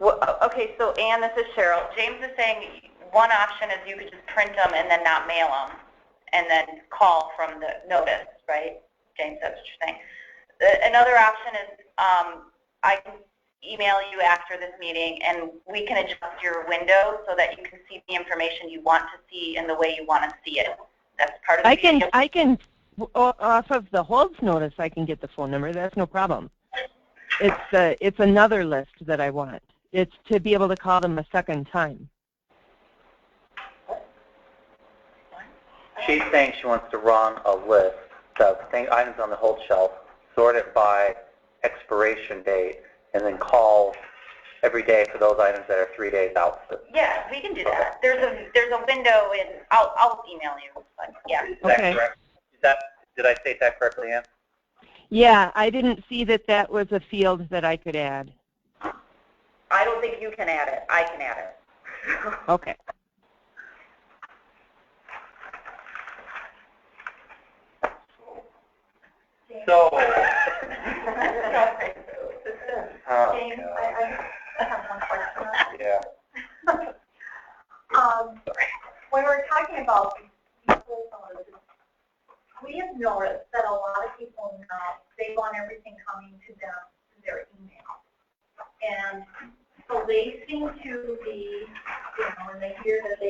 Well, okay, so Ann, this is Cheryl. James is saying one option is you could just print them and then not mail them, and then call from the notice, right? James, that's what you're saying. Another option is I can email you after this meeting, and we can adjust your window so that you can see the information you want to see in the way you want to see it. That's part of the meeting. I can, off of the holds notice, I can get the phone number. That's no problem. It's another list that I want. It's to be able to call them a second time. She's saying she wants to run a list of items on the hold shelf, sort it by expiration date, and then call every day for those items that are 3 days out. Yeah, we can do that. There's a window, and I'll email you. But yeah. Is that correct? Did I state that correctly, Ann? Yeah, I didn't see that was a field that I could add. I don't think you can add it. I can add it. Okay. So, James, I have one question. Yeah. When we're talking about people notices, we have noticed that a lot of people now, they want everything coming to them to their email. And so they seem to be, when they hear that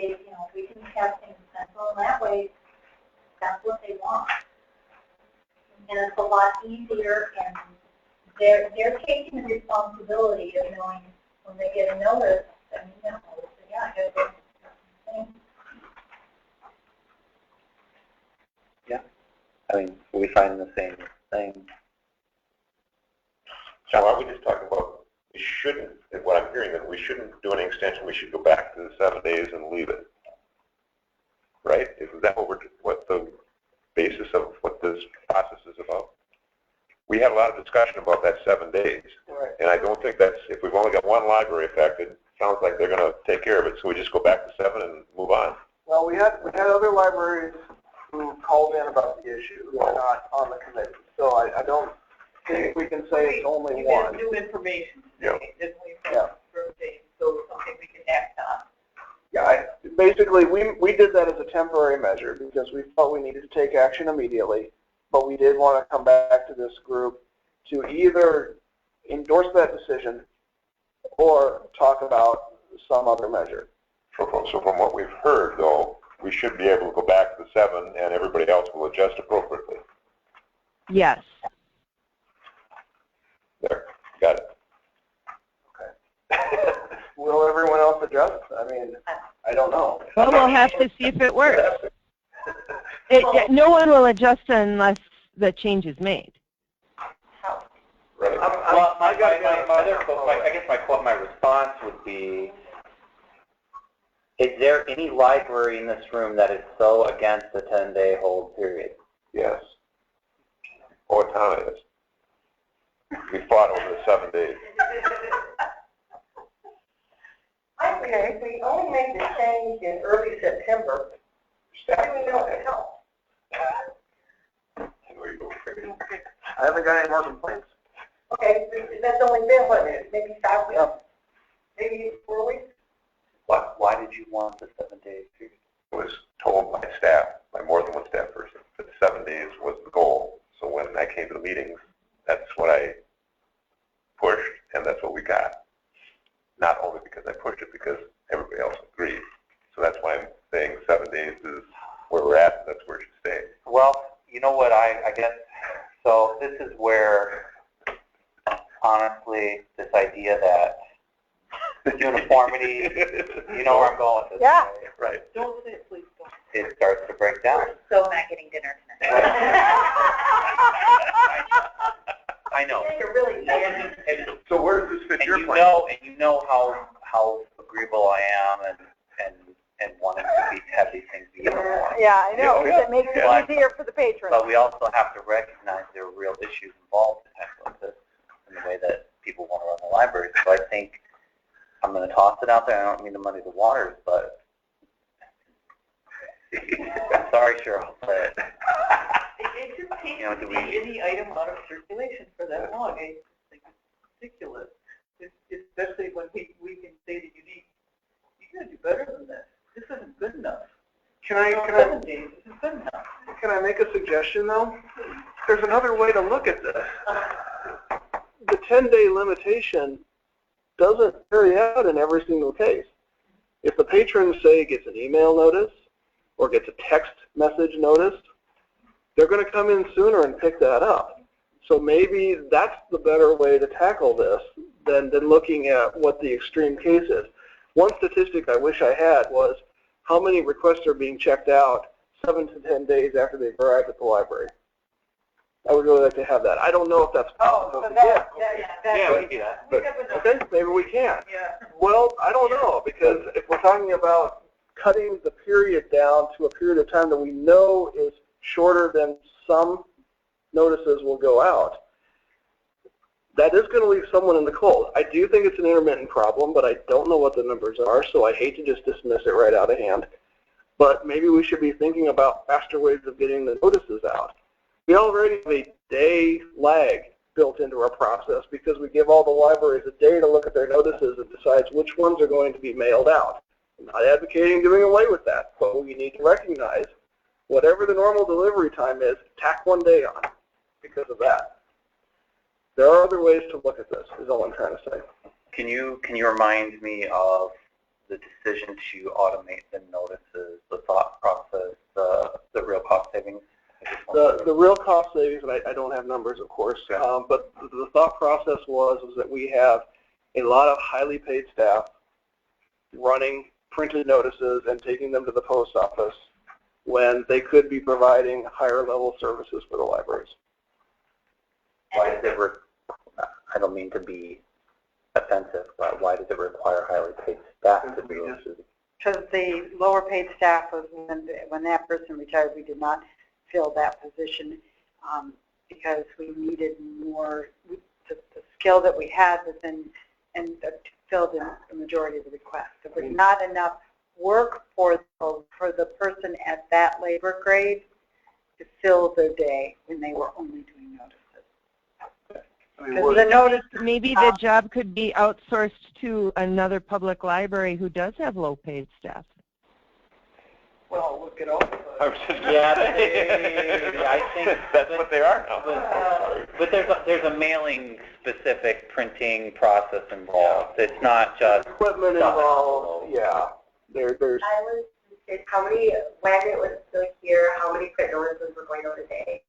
we can have things sent, well, that way, that's what they want. And it's a lot easier, and they're taking the responsibility of knowing when they get a notice, and yeah, I gotta do something. Yeah. I mean, we find the same thing. So are we just talking about we shouldn't, what I'm hearing, that we shouldn't do any extension, we should go back to the 7 days and leave it. Right? Isn't that what the basis of what this process is about? We had a lot of discussion about that 7 days. Right. And I don't think that's, if we've only got one library affected, sounds like they're going to take care of it. So we just go back to 7 and move on. Well, we had other libraries who called in about the issue who are not on the committee. So I don't think we can say it's only you one. get new information today, didn't we, Yeah. from James, so something we can act on. Yeah, basically we did that as a temporary measure because we felt we needed to take action immediately, but we did want to come back to this group to either endorse that decision or talk about some other measure. So from what we've heard, though, we should be able to go back to the 7 and everybody else will adjust appropriately. Yes. There, got it. Okay. Will everyone else adjust? I mean, I don't know. Well, we'll have to see if it works. No one will adjust unless the change is made. Right. Well, I guess my response would be, is there any library in this room that is so against the 10-day hold period? Yes. Or town is. We fought over the 7 days. I think if we only make the change in early September, how do we know it helps? I haven't got any more complaints. Okay, that's only been, what, maybe 5 weeks? Maybe 4 weeks? Why did you want the 7 days period? I was told by staff, by more than one staff person, that 7 days was the goal. So when I came to the meetings, that's what I pushed, and that's what we got. Not only because I pushed it, because everybody else agreed. So that's why I'm saying 7 days is where we're at, and that's where it should stay. Well, you know what, I guess, so this is where, honestly, this idea that uniformity, you know where I'm going with this. Yeah. Right. Don't say it, please don't. It starts to break down. So not getting dinner tonight. I know. You're really And So where does this fit and your you plan? know, and you know how agreeable I am and wanting to have these things be uniform. Yeah, I know, Yeah. it makes it But- easier for the patrons. But we also have to recognize there are real issues involved with this in the way that people want to run the library. So I think I'm going to toss it out there. I don't mean to muddy the waters, but I'm sorry, Cheryl, but It just can't You know, do be we- any item out of circulation for that long. I think it's ridiculous especially when we can say that you gotta do better than this. This isn't good enough. Can I 7 days isn't good enough. Can I make a suggestion though? There's another way to look at this. The 10-day limitation doesn't carry out in every single case. If the patron, say, gets an email notice or gets a text message notice, they're going to come in sooner and pick that up. So maybe that's the better way to tackle this than looking at what the extreme case is. One statistic I wish I had was how many requests are being checked out 7 to 10 days after they've arrived at the library. I would really like to have that. I don't know if that's possible to get. Yeah, we can do that. But, okay, maybe we can. Yeah. Well, I don't know, because if we're talking about cutting the period down to a period of time that we know is shorter than some notices will go out, that is going to leave someone in the cold. I do think it's an intermittent problem, but I don't know what the numbers are, so I hate to just dismiss it right out of hand. But maybe we should be thinking about faster ways of getting the notices out. We already have a day lag built into our process because we give all the libraries a day to look at their notices and decides which ones are going to be mailed out. I'm not advocating doing away with that, but we need to recognize whatever the normal delivery time is, tack 1 day on because of that. There are other ways to look at this, is all I'm trying to say. Can you remind me of the decision to automate the notices, the thought process, the real cost savings? The real cost savings, and I don't have numbers, of course, but the thought process was that we have a lot of highly paid staff running printed notices and taking them to the post office when they could be providing higher level services for the libraries. Why does it I don't mean to be offensive, but why does it require highly paid staff to do this? Because the lower paid staff was when that person retired, we did not fill that position because we needed more. The skill that we had within and filled in the majority of the requests. There was not enough work for the person at that labor grade to fill their day when they were only doing notices. The notice, maybe the job could be outsourced to another public library who does have low-paid staff. Well, look at all of us. Yeah, I think that's what they are now. But there's a mailing specific printing process involved. It's not just equipment involved. Yeah, there's. I was how many when it was still here, how many print notices were going out a day?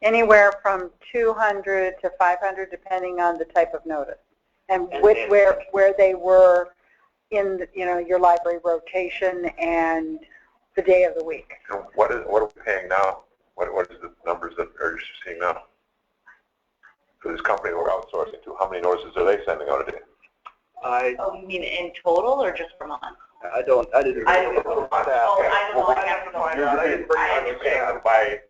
Anywhere from 200 to 500, depending on the type of notice and where they were in your library rotation and the day of the week. And what are we paying now? What is the numbers that are you seeing now? For this company we're outsourcing to, how many notices are they sending out a day? Oh, you mean in total or just per month? I didn't. I don't know. I didn't bring on you paying them by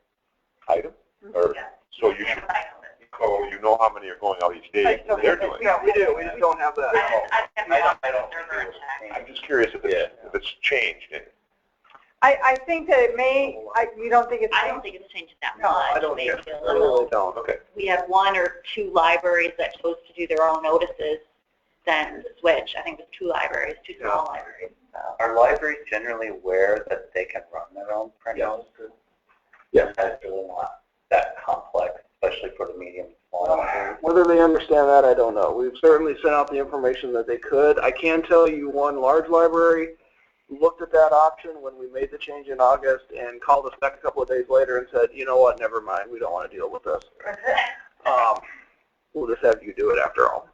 item? Or, so you should, so you know how many are going out each day they're doing. Yeah, we do. We just don't have that. I'm just curious if it's changed. I think that it may. You don't think it's? I don't think it's changed that much. No, I don't. Maybe I a little. really don't. Okay. We had 1 or 2 libraries that chose to do their own notices, then switch. I think it was 2 libraries, 2 small libraries. So. Are libraries generally aware that they can run their own print notices? Yes. That's really not that complex, especially for the medium and small libraries. Whether they understand that, I don't know. We've certainly sent out the information that they could. I can tell you one large library looked at that option when we made the change in August and called us back a couple of days later and said, you know what, never mind, we don't want to deal with this. We'll just have you do it after all.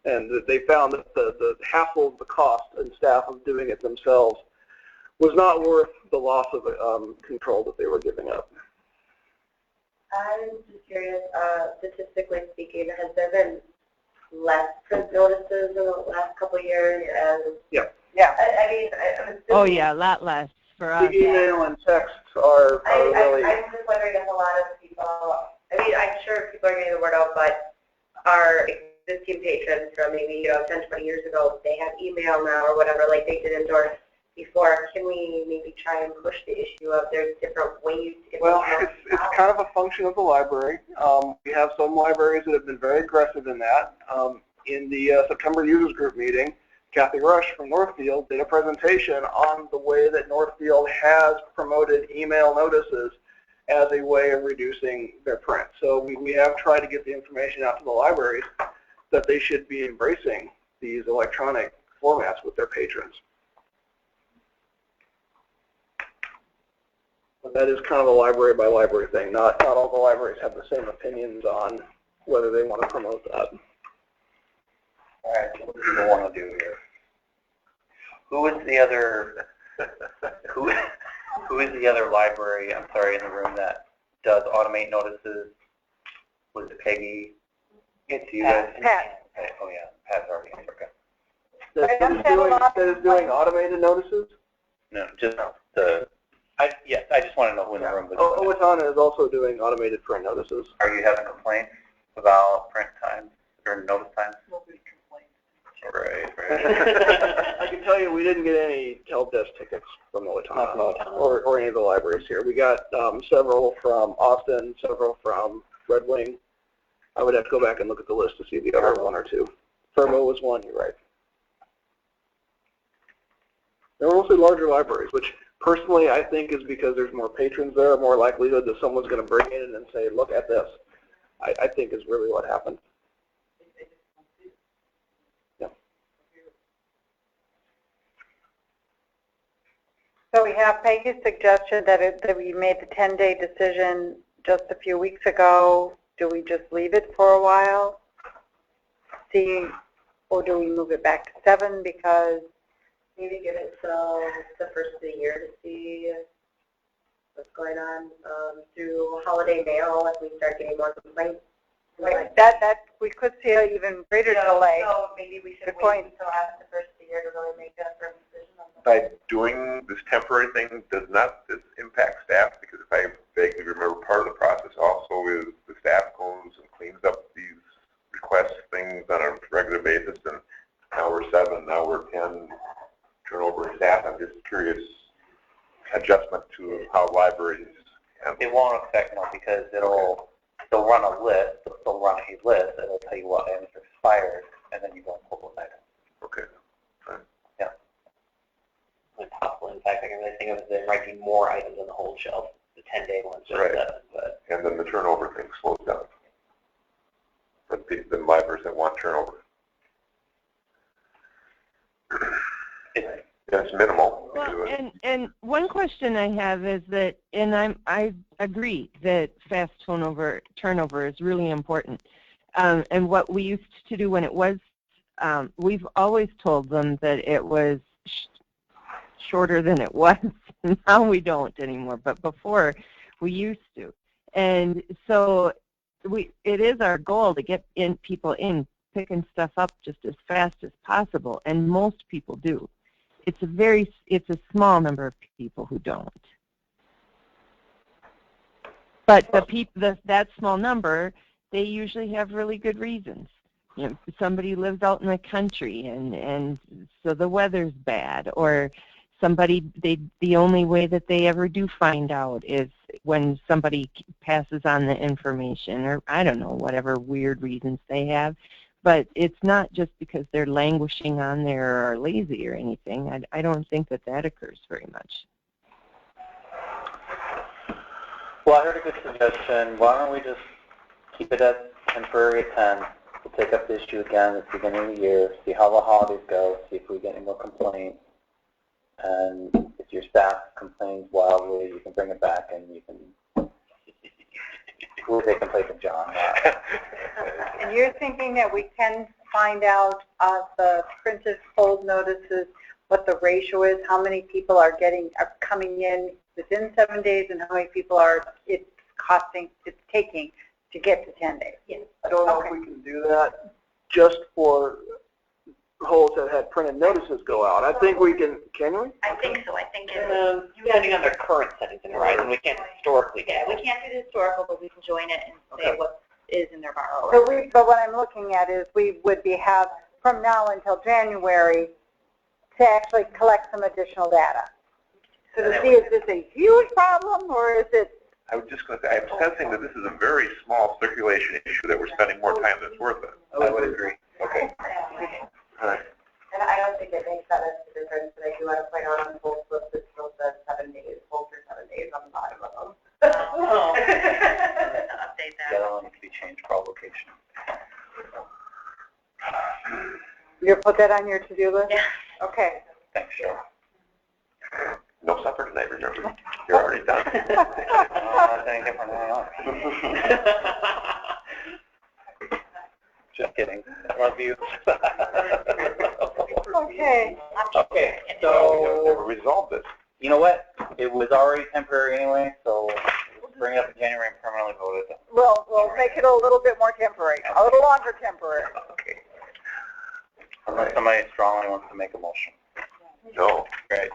And they found that the hassle, the cost, and staff of doing it themselves was not worth the loss of control that they were giving up. I'm just curious, statistically speaking, has there been less print notices in the last couple of years? Yeah. Yeah. I mean, I'm assuming. Oh yeah, a lot less for us. The email and text are really. I'm just wondering if a lot of people. I mean, I'm sure people are getting the word out, but our existing patrons from maybe 10, 20 years ago, they have email now or whatever, like they did endorse before. Can we maybe try and push the issue of there's different ways to get Well, it's kind of a function of the library. We have some libraries that have been very aggressive in that. in the September users group meeting, Kathy Rush from Northfield did a presentation on the way that Northfield has promoted email notices as a way of reducing their print. So we have tried to get the information out to the libraries that they should be embracing these electronic formats with their patrons. But that is kind of a library by library thing. Not all the libraries have the same opinions on whether they want to promote that. All right, so what do we want to do here? Who is the other who is the other library, I'm sorry, in the room that does automate notices? Was it Peggy? It's you guys? Pat. Oh yeah, Pat's already in. Okay. That is doing automated notices? No, just the. I just want to know who in the room was. Owatonna is also doing automated print notices. Are you having complaints about print times or notice times? Nobody complains. Right. I can tell you we didn't get any help desk tickets from Owatonna or any of the libraries here. We got several from Austin, several from Red Wing. I would have to go back and look at the list to see the other one or two. Fermo was one, you're right. They're mostly larger libraries, which personally I think is because there's more patrons there, more likelihood that someone's going to bring it in and say, look at this. I think is really what happened. Yeah. So we have Peggy's suggestion that we made the 10-day decision just a few weeks ago. Do we just leave it for a while? See, or do we move it back to 7 because maybe give it till the first of the year to see what's going on through holiday mail if we start getting more complaints. Right. That we could see an even greater delay. So maybe we should wait until after the first of the year to really make that firm decision on that. By doing this temporary thing, does not this impact staff? Because if I vaguely remember, part of the process also is the staff goes and cleans up these request things on a regular basis, and now we're 7, now we're 10. Turnover in staff. I'm just curious adjustment to how libraries handle. It won't affect because they'll run a list. They'll run a list. It'll tell you what items are expired, and then you go and pull those items. Okay. Right. Yeah. The possible impact I can really think of is there might be more items on the hold shelf, the 10-day ones, just right. 7. But and then the turnover thing slows down for the libraries that want turnover. It's minimal. Well, and one question I have is that, and I agree that fast turnover is really important. And what we used to do when it was, we've always told them that it was shorter than it was. Now we don't anymore, but before we used to. And so it is our goal to get people picking stuff up just as fast as possible, and most people do. It's a small number of people who don't. But that small number, they usually have really good reasons. You know, somebody lives out in the country and so the weather's bad, or the only way that they ever do find out is when somebody passes on the information, or I don't know, whatever weird reasons they have. But it's not just because they're languishing on there or are lazy or anything. I don't think that occurs very much. Well, I heard a good suggestion. Why don't we just keep it at temporary at 10? We'll take up the issue again at the beginning of the year, see how the holidays go, see if we get any more complaints. And if your staff complains wildly, you can bring it back and you can we'll take complaints from John. And you're thinking that we can find out of the printed hold notices what the ratio is, how many people are coming in within 7 days, and how many people it's taking to get to 10 days. Yes. I don't know if we can do that just for holds that had printed notices go out. I think we can we? I think so. I think depending on their current settings in Horizon, we can't historically do we can't do the historical, but we can join it and say what is in their borrower. But what I'm looking at is we would have from now until January to actually collect some additional data. So to see, is this a huge problem, or is it? I was just going to say, I'm sensing that this is a very small circulation issue that we're spending more time than it's worth it. I would agree. Okay. All right. And I don't think it makes that much of a difference, but I do want to point out on both slips, it still says 7 days, hold for 7 days on the bottom of them. Oh. Update that. That'll need to be changed per location. You'll put that on your to-do list? Yeah. Okay. Thanks, Cheryl. No supper tonight, remember? You're already done. That's any different than anything else. Just kidding. Love you. Okay. Okay, So so, never resolved this. you know what? It was already temporary anyway, so let's bring it up in January and permanently vote it. We'll make it a little bit more temporary, a little longer temporary. Okay. Unless somebody strongly wants to make a motion. No, Great.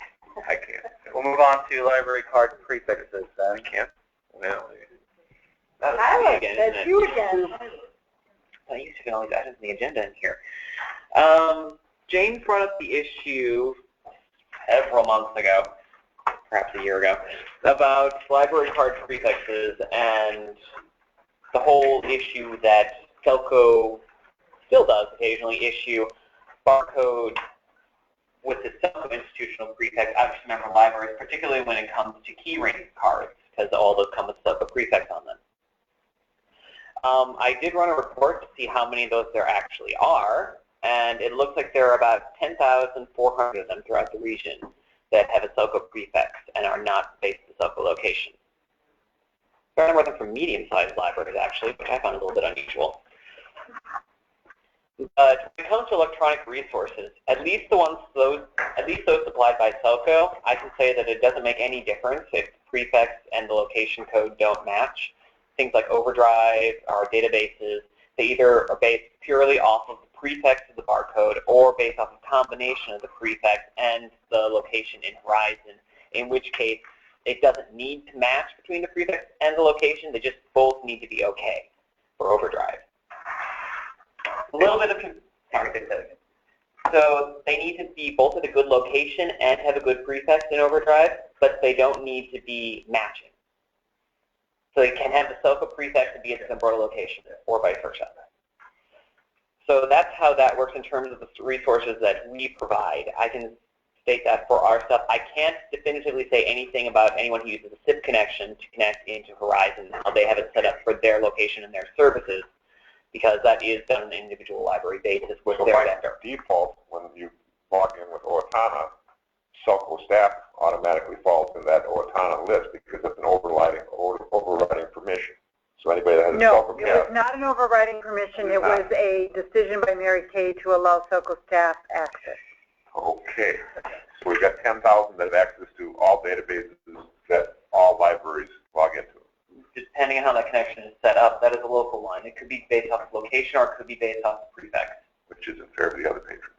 I can't. We'll move on to library card prefixes then. I can't. Well, Tyler, that's you again. I used to get all these items in the agenda in here. James brought up the issue several months ago, perhaps a year ago, about library card prefixes and the whole issue that SELCO still does occasionally issue barcode with the SELCO institutional prefix out to member libraries, particularly when it comes to keyring cards, because all those come with SELCO prefix on them. I did run a report to see how many of those there actually are, and it looks like there are about 10,400 of them throughout the region that have a SELCO prefix and are not based in SELCO location. There are more than for medium-sized libraries, actually, which I found a little bit unusual. But when it comes to electronic resources, at least those supplied by SELCO, I can say that it doesn't make any difference if the prefix and the location code don't match. Things like Overdrive or databases, they either are based purely off of the prefix of the barcode or based off a combination of the prefix and the location in Horizon, in which case it doesn't need to match between the prefix and the location. They just both need to be okay for Overdrive. A little bit of, sorry, so they need to be both at a good location and have a good prefix in Overdrive, but they don't need to be matching. So they can have the SELCO prefix and be at the Zumbrota location, or vice versa. So that's how that works in terms of the resources that we provide. I can state that for our stuff. I can't definitively say anything about anyone who uses a SIP connection to connect into Horizon, how they have it set up for their location and their services, because that is done on an individual library basis with their vendor. Default, when you log in with Ortana, SELCO staff automatically falls in that Ortana list because it's an overriding permission. So anybody that has a SELCO No, it was not an overriding permission. It was a decision by Mary Kay to allow SELCO staff access. Okay. So we've got 10,000 that have access to all databases that all libraries log into. Depending on how that connection is set up, that is a local line. It could be based off location or it could be based off the prefix. Which isn't fair to the other patrons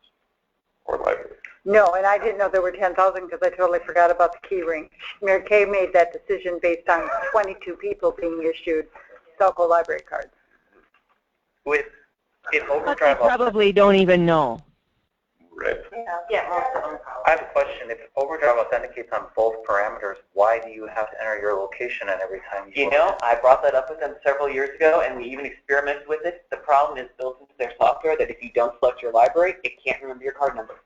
or libraries. No, and I didn't know there were 10,000 because I totally forgot about the key ring. Mary Kay made that decision based on 22 people being issued SELCO library cards. With if But they Overdrive, probably don't even know. Right. Yeah. I have a question. If Overdrive authenticates on both parameters, why do you have to enter your location in every time you? You know, I brought that up with them several years ago, and we even experimented with it. The problem is built into their software that if you don't select your library, it can't remember your card number.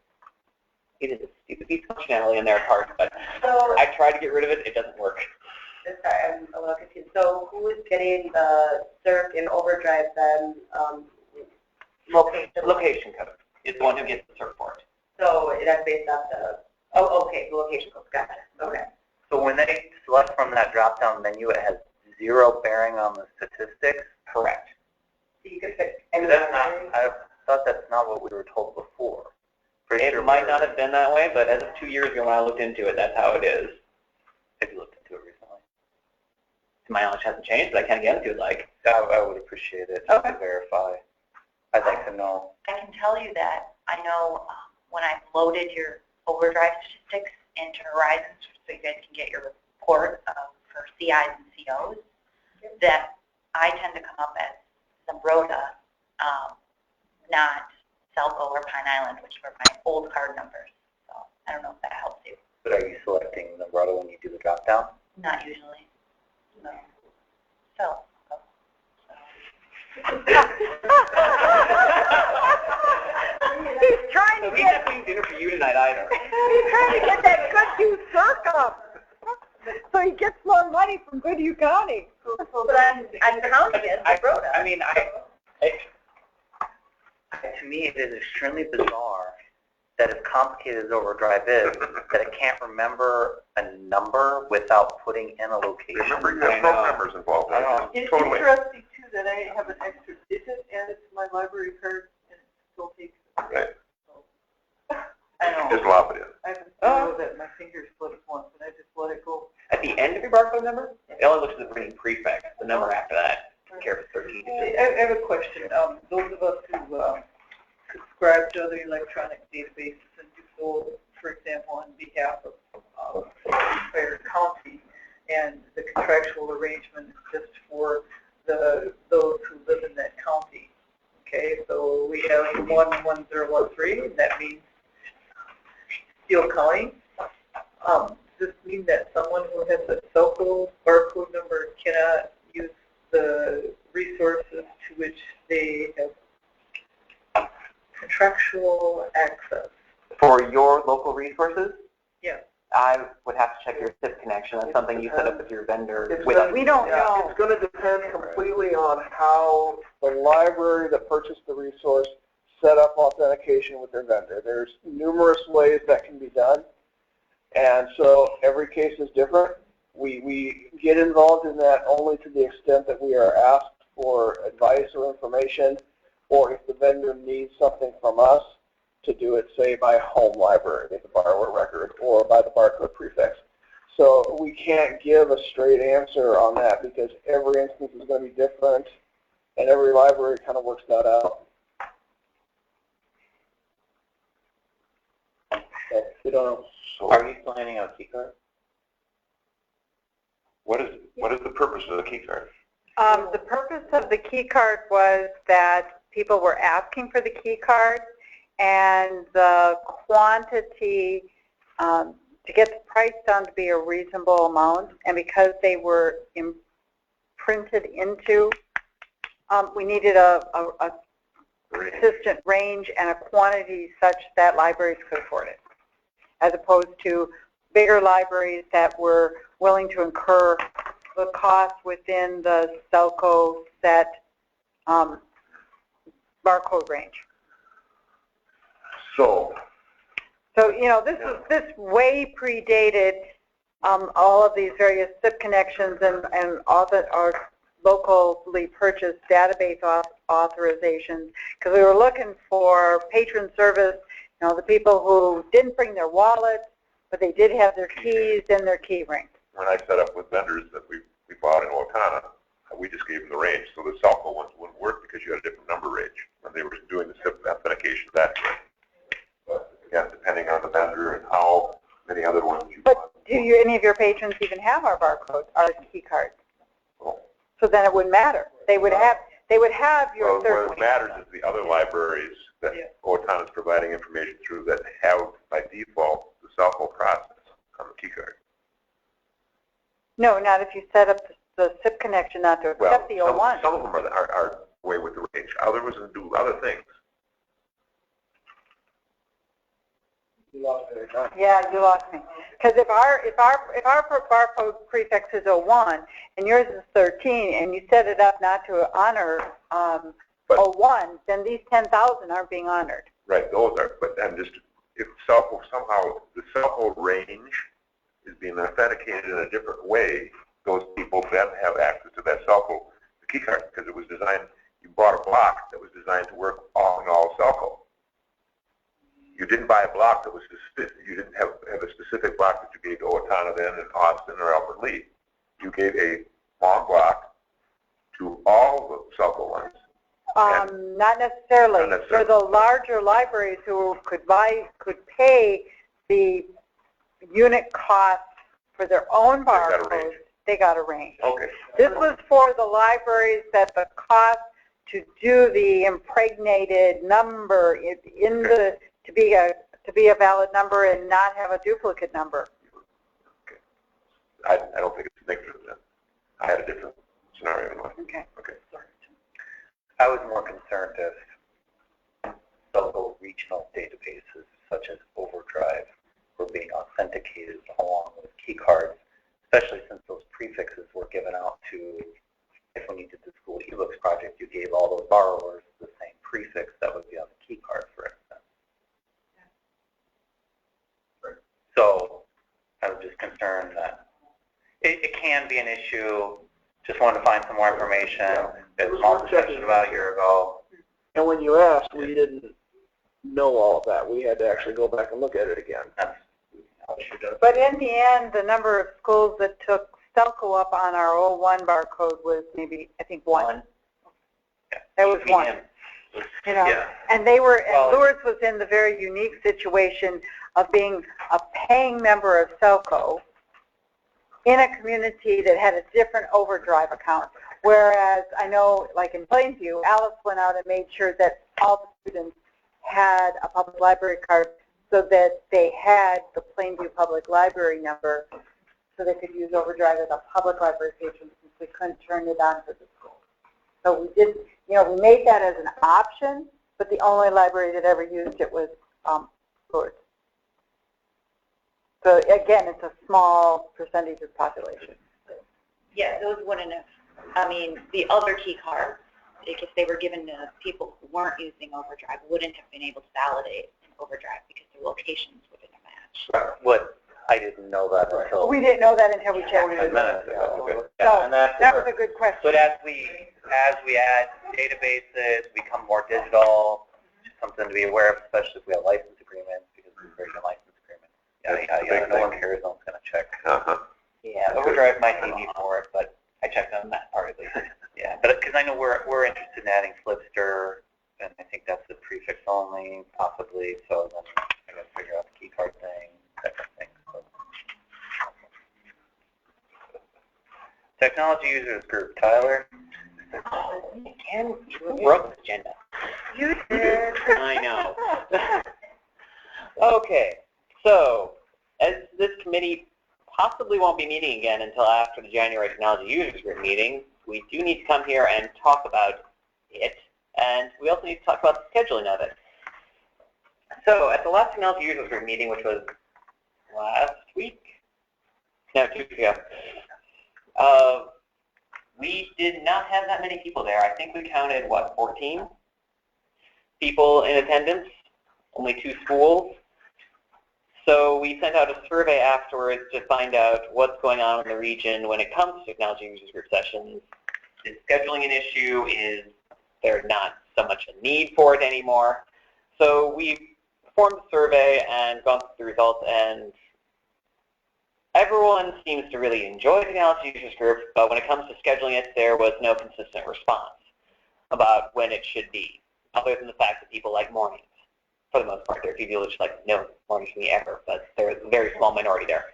It is a stupid piece of functionality in their cards, but So, I tried to get rid of it. It doesn't work. sorry, I'm a little confused. So who is getting the cert in Overdrive then, Location code is the one who gets the cert for it. So that's based off the, oh, okay, the location code, got it, okay. So when they select from that drop-down menu, it has zero bearing on the statistics? Correct. So you could pick any That's not, library? I thought that's not what we were told before. Pretty sure It might not have been that way, but as of 2 years ago when I looked into it, that's how it is. Have you looked into it recently? To my knowledge, it hasn't changed, but I can get into it like. I would appreciate it just to verify. I'd like to know. I can tell you that I know when I loaded your Overdrive statistics into Horizon so you guys can get your report for CIs and COs, that I tend to come up as Zumbrota, not SELCO or Pine Island, which were my old card numbers. So I don't know if that helps you. But are you selecting the Zumbrota when you do the drop-down? Not usually. No. So. He's trying to We get. definitely need dinner for you tonight either. He's trying to get that Goodhue circle, so he gets more money from Goodhue County. But I'm counting it, I wrote it. I mean, To me, it is extremely bizarre that as complicated as Overdrive is, that it can't remember a number without putting in a location. Remember, you have programmers involved. It's Totally. interesting too that I have an extra digit added to my library card and it still takes it. Right. I know. Just lop it in. I haven't zeroed that my fingers split once and I just let it go. at the end of your barcode number, it only looks at the ring prefix. The number after that, I don't care if it's 13 digits. I have a question. Those of us who subscribe to other electronic databases and do so, for example, on behalf of entire county, and the contractual arrangement is just for those who live in that county. Okay, so we have 11013, and that means Steele County. Does this mean that someone who has a SELCO barcode number cannot use the resources to which they have contractual access? For your local resources, Yeah. I would have to check your SIP connection. That's something you set up with your vendor. We don't know. It's going to depend completely on how the library that purchased the resource set up authentication with their vendor. There's numerous ways that can be done, and so every case is different. We get involved in that only to the extent that we are asked for advice or information, or if the vendor needs something from us to do it, say, by home library, they can borrow a record, or by the barcode prefix. So we can't give a straight answer on that because every instance is going to be different, and every library kind of works that out. Okay, we don't know. So are you still handing out key cards? What is the purpose of the key card? The purpose of the key card was that people were asking for the key card, and the quantity, to get the price down to be a reasonable amount, and because they were printed into, we needed a consistent range and a quantity such that libraries could afford it, as opposed to bigger libraries that were willing to incur the cost within the SELCO set barcode range. So, you know, this way predated all of these various SIP connections and all that are locally purchased database authorizations, because we were looking for patron service, you know, the people who didn't bring their wallets, but they did have their keys and their key ring. when I set up with vendors that we bought in Owatonna, we just gave them the range. So the SELCO ones wouldn't work because you had a different number range when they were doing the SIP authentication that way. But again, depending on the vendor and how many other ones you But want. do any of your patrons even have our barcode, our key cards? Well, So then it wouldn't matter. They would have your third what matters is the other libraries that Owatonna is providing information through that have, by default, the SELCO process on the key card. No, not if you set up the SIP connection not to accept the 01. Some of them are away with the range. Others do other things. Yeah, you lost me. Because if our barcode prefix is 01 and yours is 13, and you set it up not to honor 01, then these 10,000 aren't being honored. Right, those are. But I'm just, if SELCO somehow the SELCO range is being authenticated in a different way, those people then have access to that SELCO key card because it was designed. You bought a block that was designed to work on all SELCO. You didn't buy a block that was specific. You didn't have a specific block that you gave to Owatonna then and Austin or Albert Lee. You gave a long block to all the SELCO ones. Not necessarily. For the larger libraries who could pay the unit cost for their own barcodes, they got a range. Okay. This was for the libraries that the cost to do the impregnated number to be a valid number and not have a duplicate number. Okay. I don't think it's negative then. I had a different scenario in mind. Okay. Okay. I was more concerned if local regional databases such as Overdrive were being authenticated along with key cards, especially since those prefixes were given out to, if when you did the school ebooks project, you gave all those borrowers the same prefix that would be on the key card, for instance. Yeah. So I was just concerned that it can be an issue. Just wanted to find some more information. Yeah. It was small discussion about a year ago. And when you asked, we didn't know all of that. We had to actually go back and look at it again. That's how she does. But in the end, the number of schools that took SELCO up on our 01 barcode was maybe, I think, one. Yeah. That was one. You know, Yeah. and they were, Well, and Lourdes was in the very unique situation of being a paying member of SELCO in a community that had a different Overdrive account. Whereas I know, like in Plainview, Alice went out and made sure that all the students had a public library card so that they had the Plainview Public Library number so they could use Overdrive as a public library patron since we couldn't turn it on for the school. So we did, you know, we made that as an option, but the only library that ever used it was Lourdes. So again, it's a small percentage of the population. Yeah, those wouldn't have, I mean, the other key cards, like if they were given to people who weren't using Overdrive, wouldn't have been able to validate in Overdrive because their locations wouldn't have matched. What I didn't know that until We didn't know that until we checked. 10 minutes ago. So Yeah, and that was a good question. But as we add databases, become more digital, something to be aware of, especially if we have license agreements, because we're creating a license agreement. Yeah, no one cares, no one's going to check. Yeah, Overdrive might need me for it, but I checked on that part at least. Yeah, but because I know we're interested in adding Flipster, and I think that's the prefix only, possibly. So then I got to figure out the key card thing, that kind of thing. So. Technology users group, Tyler. Again, who wrote this agenda? You did. I know. Okay, so as this committee possibly won't be meeting again until after the January Technology Users Group meeting, we do need to come here and talk about it, and we also need to talk about the scheduling of it. So at the last Technology Users Group meeting, which was last week? No, 2 weeks ago. We did not have that many people there. I think we counted, what, 14 people in attendance, only 2 schools. So we sent out a survey afterwards to find out what's going on in the region when it comes to technology users group sessions. Is scheduling an issue? Is there not so much a need for it anymore? So we performed a survey and gone through the results, and everyone seems to really enjoy technology users group, but when it comes to scheduling it, there was no consistent response about when it should be, other than the fact that people like mornings. For the most part, there are people who just like no mornings for me ever, but there's a very small minority there.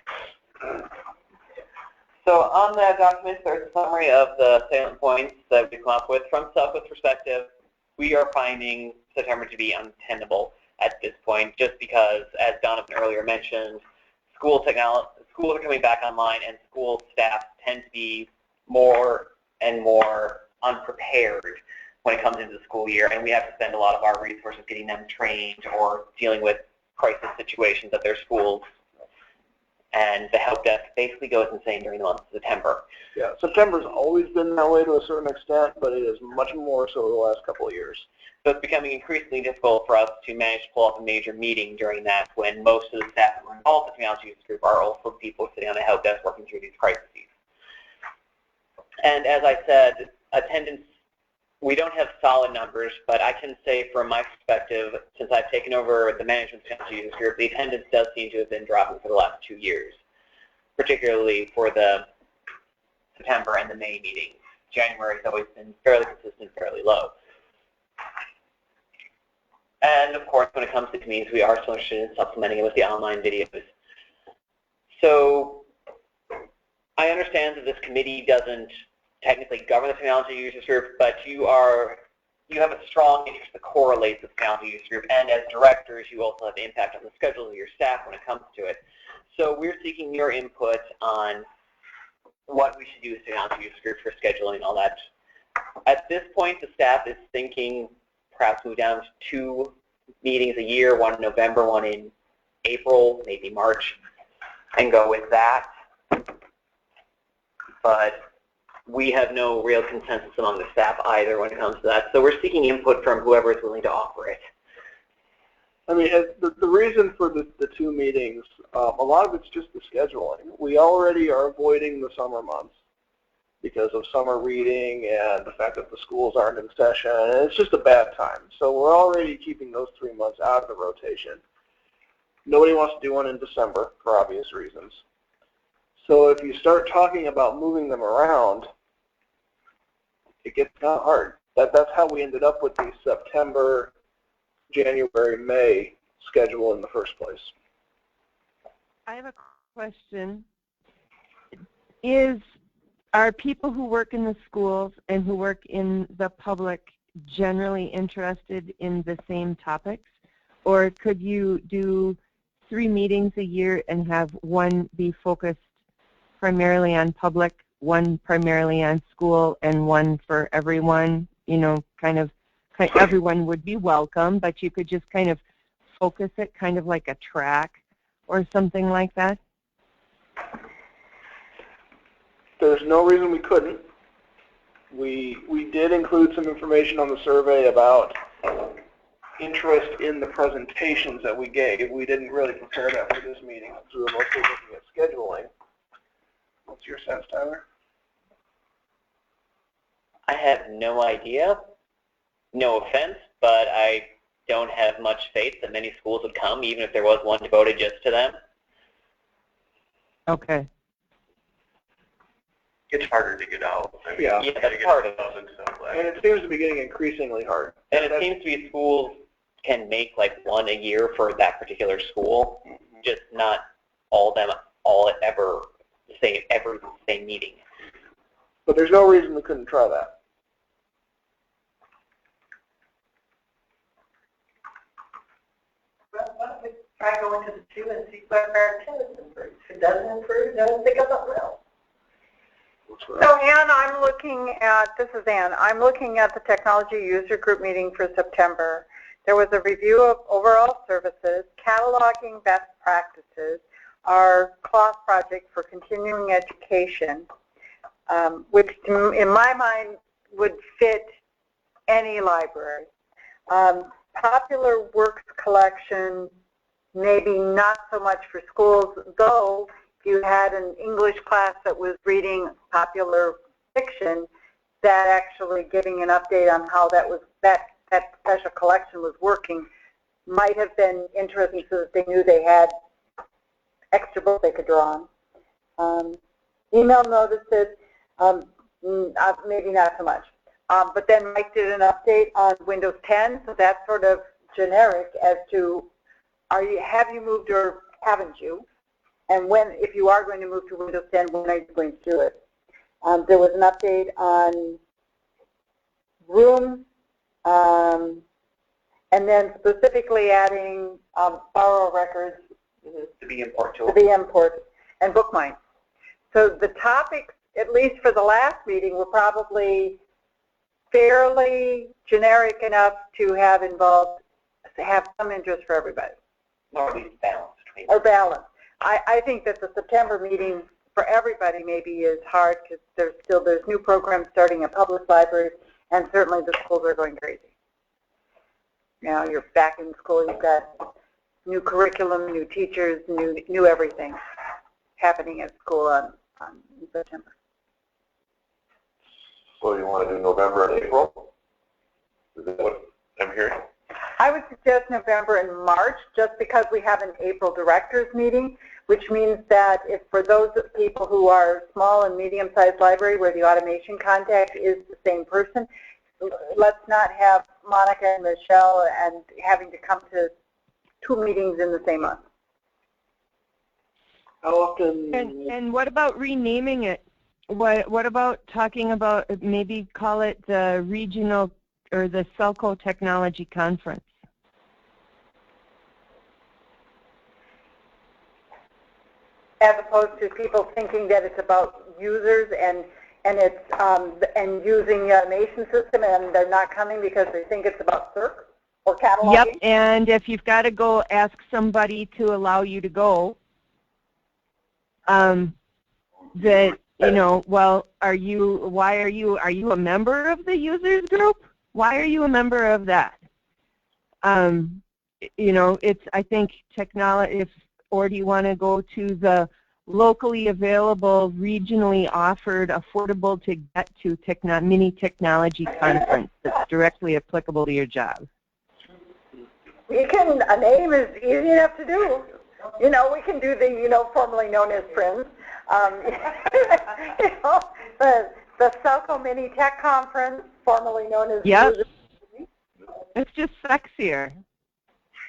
So on that document, there's a summary of the salient points that we've come up with. From SELCO's perspective, we are finding September to be untenable at this point, just because, as Donovan earlier mentioned, schools are coming back online, and school staff tend to be more and more unprepared when it comes into the school year, and we have to spend a lot of our resources getting them trained or dealing with crisis situations at their schools. And the help desk basically goes insane during the month of September. Yeah, September's always been that way to a certain extent, but it is much more so the last couple of years. So it's becoming increasingly difficult for us to manage to pull off a major meeting during that when most of the staff that were involved in the technology users group are also people sitting on the help desk working through these crises. And as I said, attendance, we don't have solid numbers, but I can say from my perspective, since I've taken over the management of the technology users group, the attendance does seem to have been dropping for the last 2 years, particularly for the September and the May meetings. January has always been fairly consistent, fairly low. And of course, when it comes to communities, we are still interested in supplementing it with the online videos. So I understand that this committee doesn't technically govern the technology users group, but you have a strong interest that correlates with the technology users group, and as directors, you also have impact on the schedule of your staff when it comes to it. So we're seeking your input on what we should do with the technology users group for scheduling and all that At this point, the staff is thinking perhaps move down to 2 meetings a year, one in November, one in April, maybe March, and go with that. But we have no real consensus among the staff either when it comes to that. So we're seeking input from whoever is willing to offer it. I mean, the reason for the 2 meetings, a lot of it's just the scheduling. We already are avoiding the summer months because of summer reading and the fact that the schools aren't in session, and it's just a bad time. So we're already keeping those 3 months out of the rotation. Nobody wants to do one in December for obvious reasons. So if you start talking about moving them around, it gets kind of hard. That's how we ended up with the September, January, May schedule in the first place. I have a question. Are people who work in the schools and who work in the public generally interested in the same topics? Or could you do 3 meetings a year and have one be focused primarily on public, one primarily on school, and one for everyone? You know, kind of everyone would be welcome, but you could just kind of focus it kind of like a track or something like that? There's no reason we couldn't. We did include some information on the survey about interest in the presentations that we gave. We didn't really prepare that for this meeting, so we were mostly looking at scheduling. What's your sense, Tyler? I have no idea. No offense, but I don't have much faith that many schools would come, even if there was one devoted just to them. Okay. It's harder to get out. I mean, Yeah, that's part of it. And it seems to be getting increasingly hard. And it seems to be schools can make like one a year for that particular school, just not all of them all ever say every same meeting. But there's no reason we couldn't try that. Well, why don't we try going to the 2 and see whether our attendance improves? If it doesn't improve, then we'll pick up something else. So Ann, I'm looking at, this is Ann, I'm looking at the technology user group meeting for September. There was a review of overall services, cataloging best practices, our CLOS project for continuing education, which in my mind would fit any library. Popular works collection, maybe not so much for schools, though if you had an English class that was reading popular fiction, that actually giving an update on how that special collection was working might have been interesting so that they knew they had extra books they could draw on. Email notices, maybe not so much. But then Mike did an update on Windows 10, so that's sort of generic as to have you moved or haven't you? And when, if you are going to move to Windows 10, when are you going to do it? There was an update on rooms, and then specifically adding borrow records To be imported. And bookmine. So the topics, at least for the last meeting, were probably fairly generic enough to have some interest for everybody. Or at least balance. Or balance. I think that the September meeting for everybody maybe is hard because there's new programs starting at public libraries, and certainly the schools are going crazy. Now you're back in school, you've got new curriculum, new teachers, new everything happening at school in September. So you want to do November and April? Is that what I'm hearing? I would suggest November and March, just because we have an April directors meeting, which means that if for those people who are small and medium-sized library where the automation contact is the same person, let's not have Monica and Michelle and having to come to 2 meetings in the same month. How often? And what about renaming it? What about talking about maybe call it the regional or the SELCO Technology Conference? As opposed to people thinking that it's about users and and it's and using a nation system, and they're not coming because they think it's about search or cataloging. Yep, and if you've got to go, ask somebody to allow you to go. That, you know, well, are you a member of the users group? Why are you a member of that? You know, it's, I think, technology, or do you want to go to the locally available, regionally offered, affordable to get to mini technology conference that's directly applicable to your job? We can, a name is easy enough to do. You know, we can do the, you know, formerly known as Friends. You know, the SELCO Mini Tech Conference, formerly known as. Yep. It's just sexier.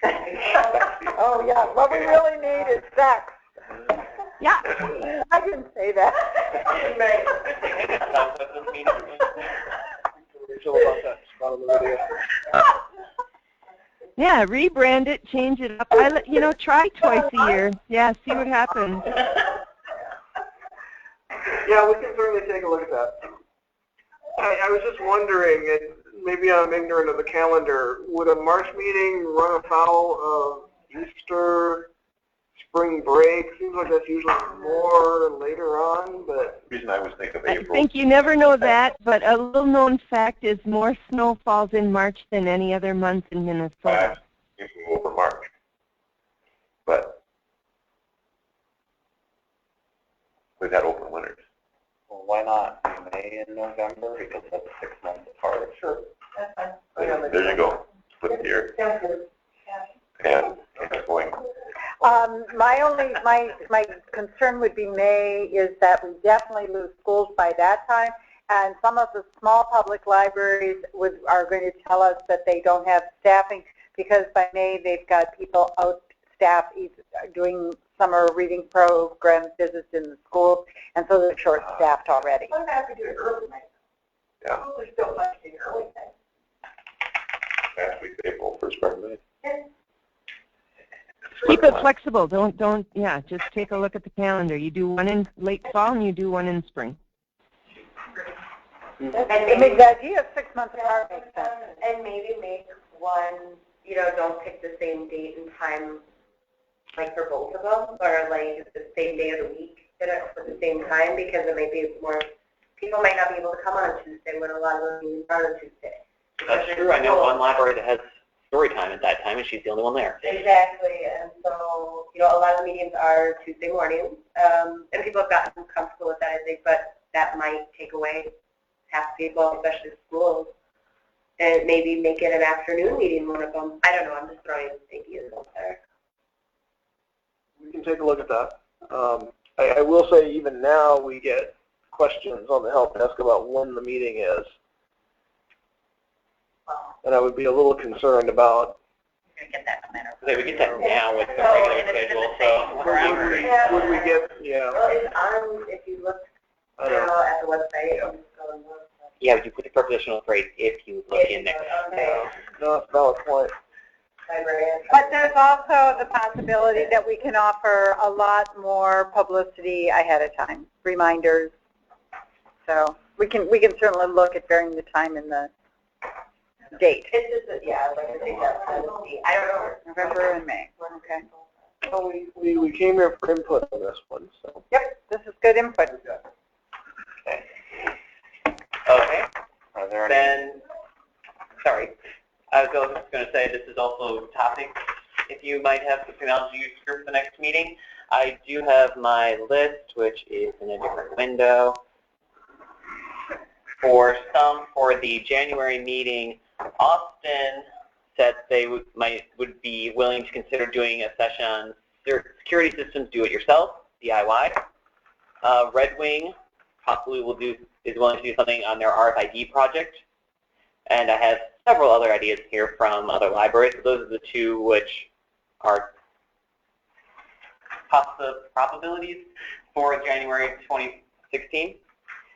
Oh yeah, what we really need is sex. Yeah, I didn't say that. Yeah, rebrand it, change it up. You know, try twice a year. Yeah, see what happens. Yeah, we can certainly take a look at that. I was just wondering, and maybe I'm ignorant of the calendar, would a March meeting run afoul of Easter, spring break? Seems like that's usually more later on, but... The reason I was thinking of April. I think you never know that, but a little known fact is more snow falls in March than any other month in Minnesota. You can go over March. But we've had open winters. Well, why not May and November? Because that's 6 months apart. Sure. That's fine. There you go. Split the year. Sounds good. And it's going. My concern would be May is that we definitely lose schools by that time, and some of the small public libraries are going to tell us that they don't have staffing because by May they've got people out staff doing summer reading program visits in the schools, and so they're short-staffed already. Sometimes we do it early night. Yeah. We still like to do early night. Last week, April, first part of May. Keep it flexible. Yeah, just take a look at the calendar. You do one in late fall and you do one in spring. And the idea of 6 months apart makes sense. And maybe make one, you know, don't pick the same date and time, like for both of them, or like the same day of the week at the same time, because it might be more, people might not be able to come on Tuesday when a lot of them meetings are on Tuesday. That's true. I know one library that has story time at that time, and she's the only one there. Exactly, and so, you know, a lot of the meetings are Tuesday mornings, and people have gotten comfortable with that, I think, but that might take away half people, especially schools, and maybe make it an afternoon meeting, one of them. I don't know, I'm just throwing ideas out there. We can take a look at that. I will say even now we get questions on the help desk about when the meeting is. And I would be a little concerned about. You're going to get that no matter So we get that now with the So, regular and it's schedule. the same forever. Would we get, yeah. Well, it's on, if you look at the website, you just go and look. Yeah, but you put the prepositional phrase if you look in there. Okay. No, valid point. Librarian. But there's also the possibility that we can offer a lot more publicity ahead of time, reminders. So we can certainly look at varying the time and the date. It's just, yeah, like I think that's I don't know. November and May. Okay. Well, we came here for input on this one, so. Yep, this is good input. Okay. Are there any? Then, sorry, I was just going to say this is also topics. If you might have the technology use group for the next meeting, I do have my list, which is in a different window. For the January meeting, Austin said they would be willing to consider doing a session on security systems do-it-yourself, DIY. Red Wing possibly is willing to do something on their RFID project. And I have several other ideas here from other libraries. So those are the two which are probabilities for January 2016.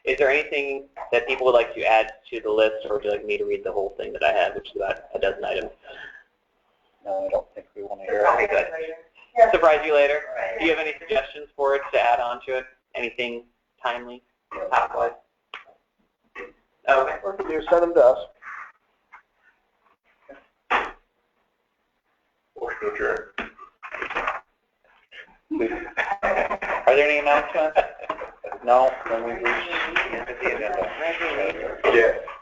Is there anything that people would like to add to the list, or would you like me to read the whole thing that I have, which is about a dozen items? No, I don't think we want to hear Okay, good. Surprise you later. Do you have any suggestions for it to add on to it? Anything timely, topic-wise? do, send them to us. Motion to adjourn. Are there any announcements? No, then we reached the end of the agenda. Yeah.